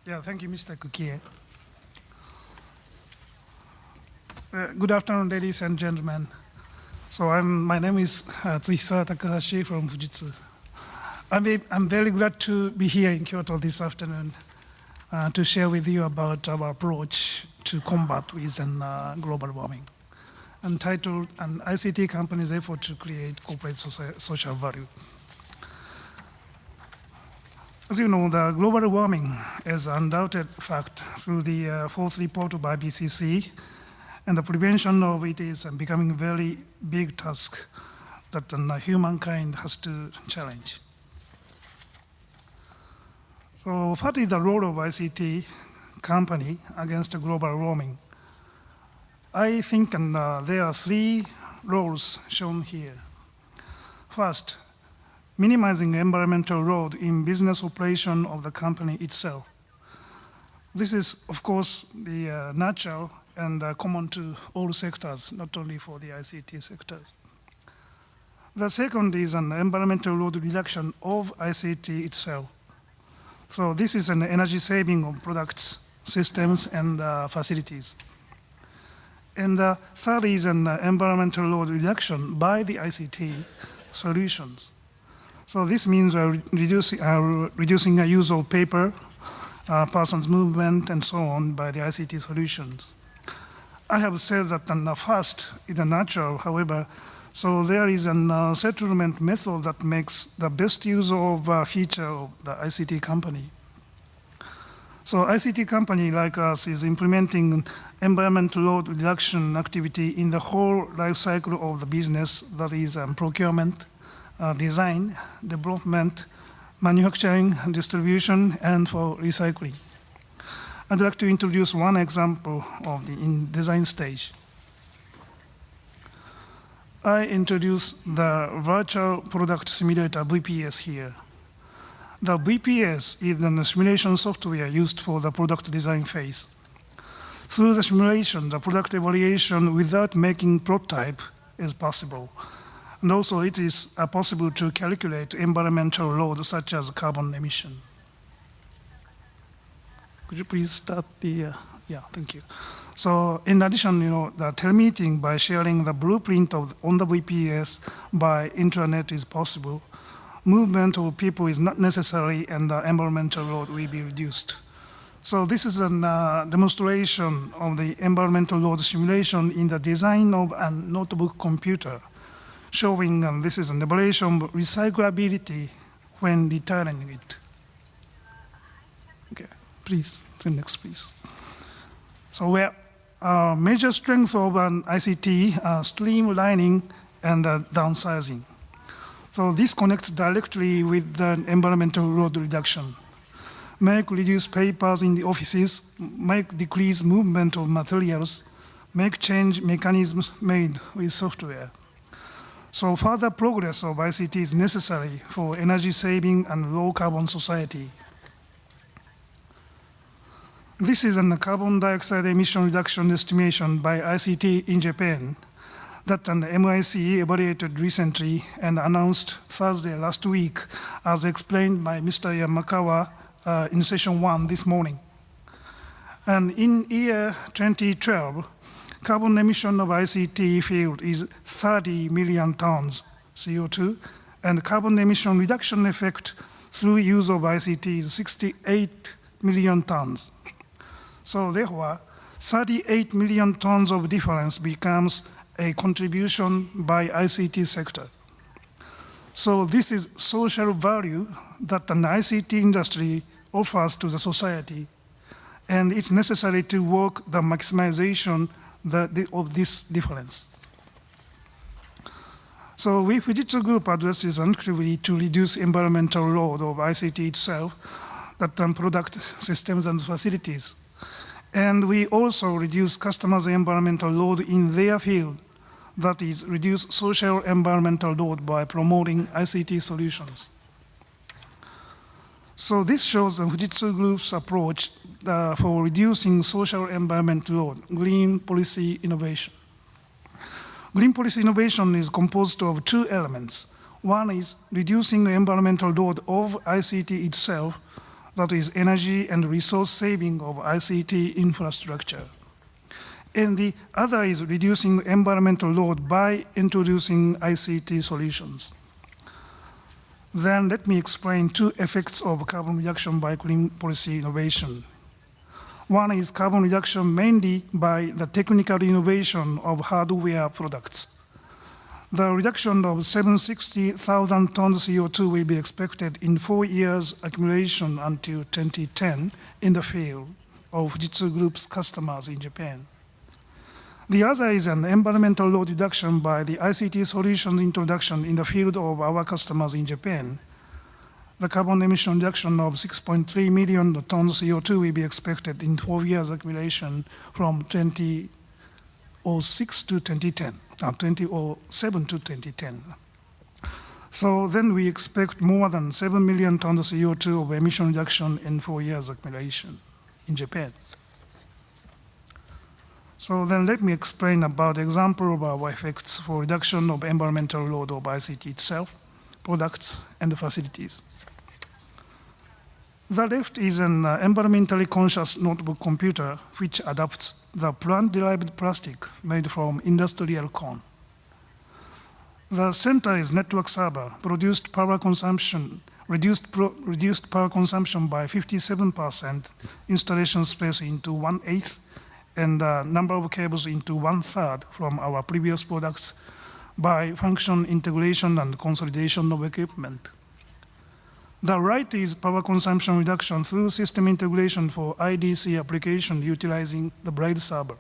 Yeah, thank you, Mr. Kukie. Good afternoon, ladies and gentlemen. So my name is Atsuhisa Takahashi from Fujitsu. I'm very glad to be here in Kyoto this afternoon to share with you about our approach to combat with global warming, entitled An ICT Company's Effort to Create Corporate Social Value. As you know, the global warming is an undoubted fact through the fourth report by IPCC, and the prevention of it is becoming a very big task that humankind has to challenge. So what is the role of ICT company against global warming? I think there are three roles shown here. First, minimizing environmental load in business operation of the company itself. This is, of course, the natural and common to all sectors, not only for the ICT sector. The second is an environmental load reduction of ICT itself. So this is an energy saving of products, systems, and facilities. And the third is an environmental load reduction by the ICT solutions. So this means reducing the use of paper, person's movement, and so on by the ICT solutions. I have said that the first is natural, however, so there is a settlement method that makes the best use of feature of the ICT company. So ICT company like us is implementing environmental load reduction activity in the whole life cycle of the business, that is procurement, design, development, manufacturing, distribution, and for recycling. I'd like to introduce one example of the design stage. I introduce the virtual product simulator VPS here. The VPS is the simulation software used for the product design phase. Through the simulation, the product evaluation without making prototype is possible. And also it is possible to calculate environmental load such as carbon emission. Could you please start the, yeah, thank you. So in addition, the telemeeting by sharing the blueprint on the VPS by intranet is possible. Movement of people is not necessary and the environmental load will be reduced. So this is a demonstration of the environmental load simulation in the design of a notebook computer, showing this is an evaluation of recyclability when returning it. Okay, please, the next please. So major strength of an ICT are streamlining and downsizing. So this connects directly with the environmental load reduction. Make reduce papers in the offices, make decrease movement of materials, make change mechanisms made with software. So further progress of ICT is necessary for energy saving and low carbon society. This is a carbon dioxide emission reduction estimation by ICT in Japan that an MIC evaluated recently and announced Thursday last week, as explained by Mr. Yamakawa in session 1 this morning. And in year 2012, carbon emission of ICT field is 30 million tons CO2, and carbon emission reduction effect through use of ICT is 68 million tons. So therefore, 38 million tons of difference becomes a contribution by ICT sector. So this is social value that an ICT industry offers to the society, and it's necessary to work the maximization of this difference. So Fujitsu Group addresses actively to reduce environmental load of ICT itself, that product systems and facilities. And we also reduce customers' environmental load in their field, that is, reduce social environmental load by promoting ICT solutions. So this shows the Fujitsu Group's approach for reducing social environmental load, green policy innovation. Green policy innovation is composed of two elements. One is reducing the environmental load of ICT itself, that is energy and resource saving of ICT infrastructure. And the other is reducing environmental load by introducing ICT solutions. Then let me explain two effects of carbon reduction by clean policy innovation. One is carbon reduction mainly by the technical innovation of hardware products. The reduction of 760,000 tons CO2 will be expected in 4 years accumulation until 2010 in the field of Fujitsu Group's customers in Japan. The other is an environmental load reduction by the ICT solutions introduction in the field of our customers in Japan. The carbon emission reduction of 6.3 million tons CO2 will be expected in 4 years accumulation from 2006 to 2010, 2007 to 2010. So then we expect more than 7 million tons CO2 of emission reduction in 4 years accumulation in Japan. So then let me explain about the example of our effects for reduction of environmental load of ICT itself, products, and facilities. The left is an environmentally conscious notebook computer which adapts the plant-derived plastic made from industrial corn. The center is network server, reduced power consumption by 57%, installation space into 1/8, and the number of cables into 1/3 from our previous products by function integration and consolidation of equipment. The right is power consumption reduction through system integration for IDC application utilizing the blade server.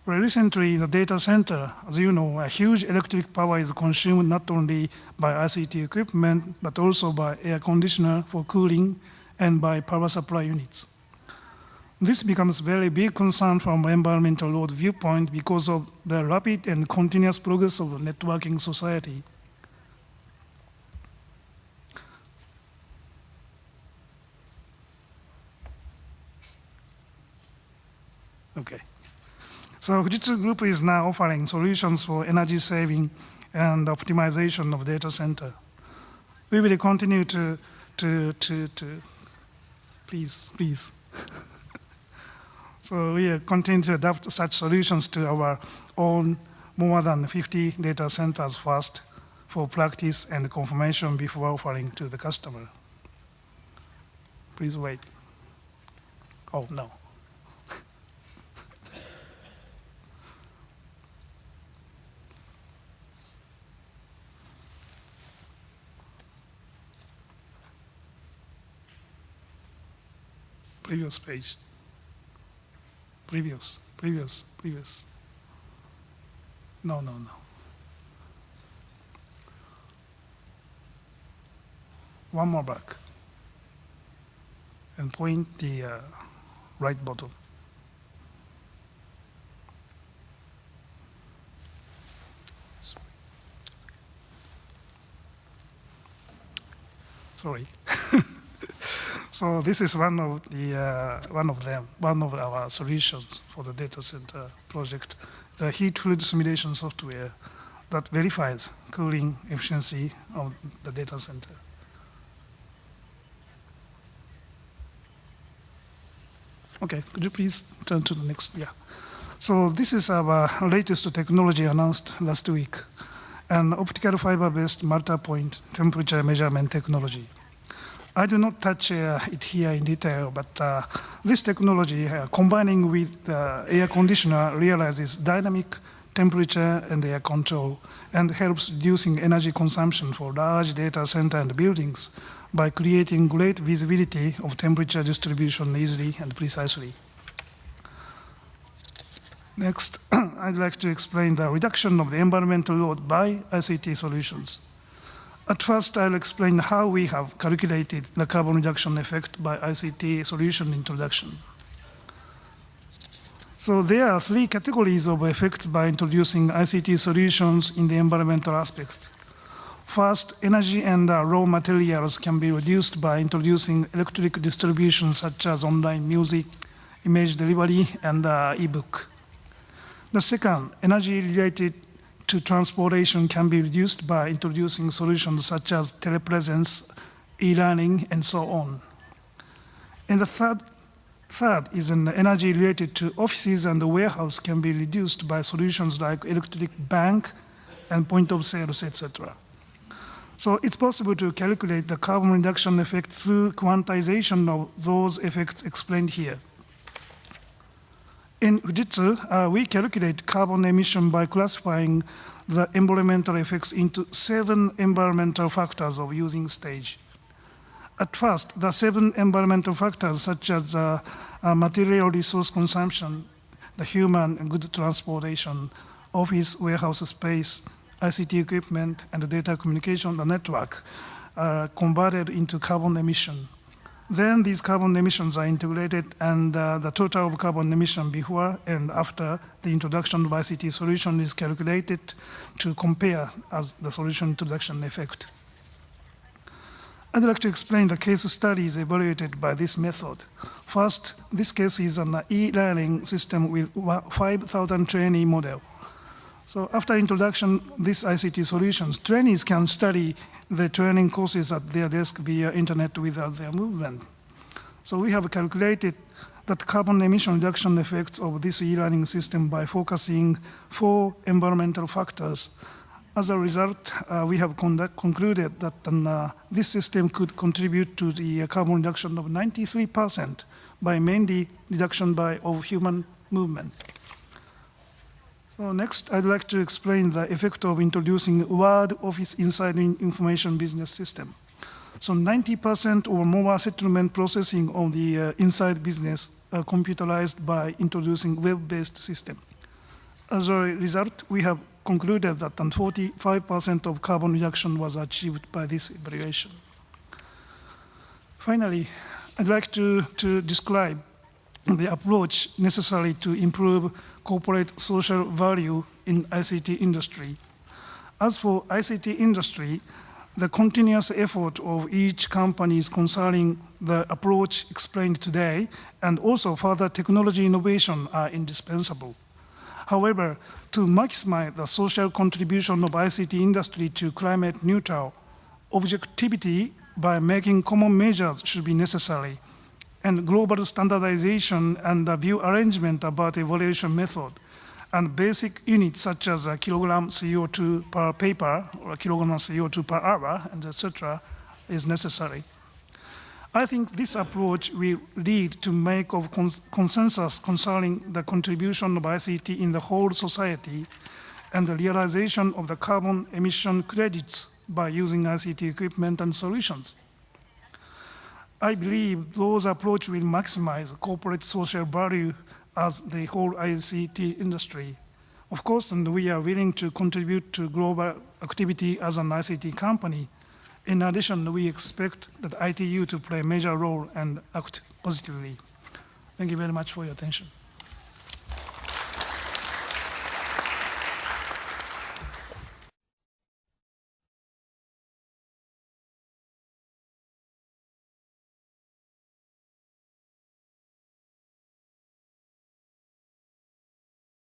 Well, recently, the data center, as you know, a huge electric power is consumed not only by ICT equipment, but also by air conditioner for cooling and by power supply units. This becomes very big concern from environmental load viewpoint because of the rapid and continuous progress of the networking society. Okay. So Fujitsu Group is now offering solutions for energy saving and optimization of data center. We will continue to please. So we continue to adapt such solutions to our own more than 50 data centers first for practice and confirmation before offering to the customer. Please wait. Oh, no. Previous page. Previous. No. One more back. And point the right button. Sorry. So this is one of our solutions for the data center project, the heat fluid simulation software that verifies cooling efficiency of the data center. Okay, could you please turn to the next? Yeah. So this is our latest technology announced last week, an optical fiber-based multi-point temperature measurement technology. I do not touch it here in detail, but this technology, combining with air conditioner, realizes dynamic temperature and air control and helps reducing energy consumption for large data center and buildings by creating great visibility of temperature distribution easily and precisely. Next, I'd like to explain the reduction of the environmental load by ICT solutions. At first, I'll explain how we have calculated the carbon reduction effect by ICT solution introduction. So there are 3 categories of effects by introducing ICT solutions in the environmental aspects. First, energy and raw materials can be reduced by introducing electric distribution such as online music, image delivery, and e-book. The second, energy related to transportation can be reduced by introducing solutions such as telepresence e-learning, and so on. And the third is an energy related to offices and the warehouse can be reduced by solutions like electric bank and point of sales, etc. So it's possible to calculate the carbon reduction effect through quantization of those effects explained here. In Fujitsu, we calculate carbon emission by classifying the environmental effects into 7 environmental factors of using stage. At first, the 7 environmental factors such as material resource consumption, the human and goods transportation, office, warehouse space, ICT equipment, and data communication, the network, are converted into carbon emission. Then these carbon emissions are integrated and the total of carbon emission before and after the introduction of ICT solution is calculated to compare as the solution introduction effect. I'd like to explain the case studies evaluated by this method. First, this case is an e-learning system with 5,000 trainee model. So after introduction these ICT solutions, trainees can study the training courses at their desk via internet without their movement. So we have calculated that carbon emission reduction effects of this e-learning system by focusing 4 environmental factors. As a result, we have concluded that this system could contribute to the carbon reduction of 93% by mainly reduction of human movement. So next, I'd like to explain the effect of introducing Word Office Inside Information Business System. So 90% or more settlement processing of the inside business are computerized by introducing web-based system. As a result, we have concluded that 45% of carbon reduction was achieved by this evaluation. Finally, I'd like to describe the approach necessary to improve corporate social value in ICT industry. As for ICT industry, the continuous effort of each company is concerning the approach explained today, and also further technology innovation are indispensable. However, to maximize the social contribution of ICT industry to climate neutral, objectivity by making common measures should be necessary, and global standardization and the view arrangement about evaluation method, and basic units such as a kilogram CO2 per paper or a kilogram CO2 per hour, and etc., is necessary. I think this approach will lead to make of consensus concerning the contribution of ICT in the whole society and the realization of the carbon emission credits by using ICT equipment and solutions. I believe those approaches will maximize corporate social value as the whole ICT industry. Of course, and we are willing to contribute to global activity as an ICT company. In addition, we expect that ITU to play a major role and act positively. Thank you very much for your attention.